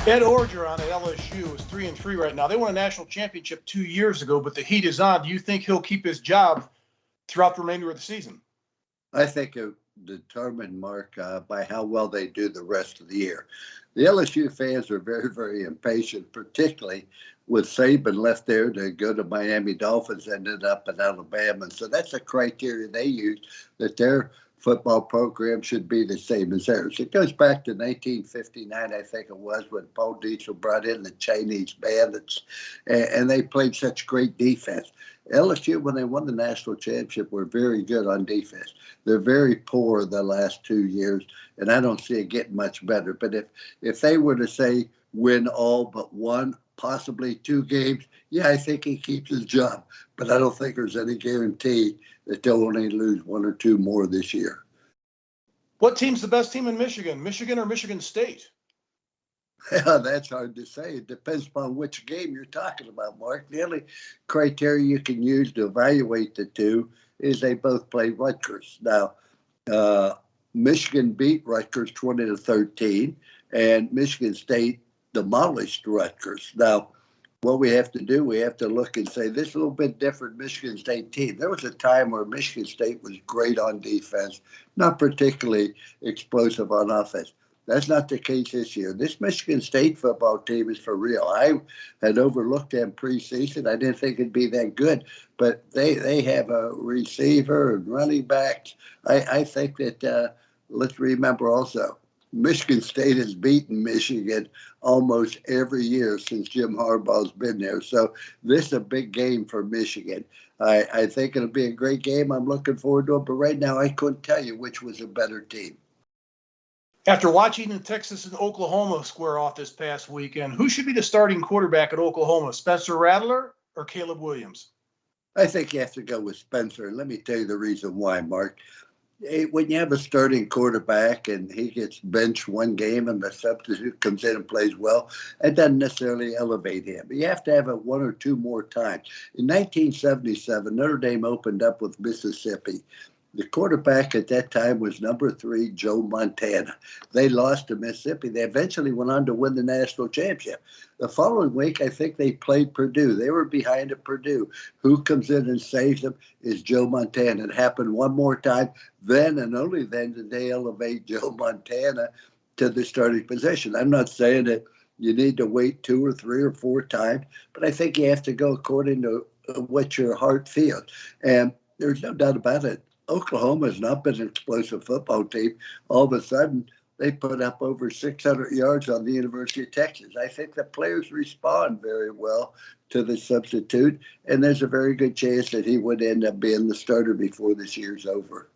Ed Orgeron at LSU is 3-3 right now. They won a national championship 2 years ago, but the heat is on. Do you think he'll keep his job throughout the remainder of the season? I think it determined, Mark, by how well they do the rest of the year. The LSU fans are very, very impatient, particularly with Saban left there to go to Miami Dolphins, ended up in Alabama. And so that's a criteria they use, that their football program should be the same as theirs. It goes back to 1959, I think it was, when Paul Diesel brought in the Chinese Bandits, and they played such great defense. LSU, when they won the national championship, were very good on defense. They're very poor the last 2 years, and I don't see it getting much better. But if they were to say win all but one, possibly 2 games, yeah, I think he keeps his job. But I don't think there's any guarantee that they'll only lose 1 or 2 more this year. What team's the best team in Michigan? Michigan or Michigan State? Yeah, that's hard to say. It depends upon which game you're talking about, Mark. The only criteria you can use to evaluate the two is they both play Rutgers. Now, Michigan beat Rutgers 20-13, and Michigan State demolished Rutgers. Now, what we have to do, we have to look and say, this is a little bit different Michigan State team. There was a time where Michigan State was great on defense, not particularly explosive on offense. That's not the case this year. This Michigan State football team is for real. I had overlooked them preseason. I didn't think it'd be that good, but they have a receiver and running backs. I think that, let's remember also, Michigan State has beaten Michigan almost every year since Jim Harbaugh's been there. So this is a big game for Michigan. I think it'll be a great game. I'm looking forward to it. But right now, I couldn't tell you which was a better team. After watching Texas and Oklahoma square off this past weekend, who should be the starting quarterback at Oklahoma, Spencer Rattler or Caleb Williams? I think you have to go with Spencer. And let me tell you the reason why, Mark. When you have a starting quarterback and he gets benched one game and the substitute comes in and plays well, it doesn't necessarily elevate him. You have to have it 1 or 2 more times. In 1977, Notre Dame opened up with Mississippi. The quarterback at that time was number 3, Joe Montana. They lost to Mississippi. They eventually went on to win the national championship. The following week, I think they played Purdue. They were behind at Purdue. Who comes in and saves them is Joe Montana. It happened one more time. Then and only then did they elevate Joe Montana to the starting position. I'm not saying that you need to wait 2 or 3 or 4 times, but I think you have to go according to what your heart feels. And there's no doubt about it. Oklahoma has not been an explosive football team. All of a sudden, they put up over 600 yards on the University of Texas. I think the players respond very well to the substitute, and there's a very good chance that he would end up being the starter before this year's over.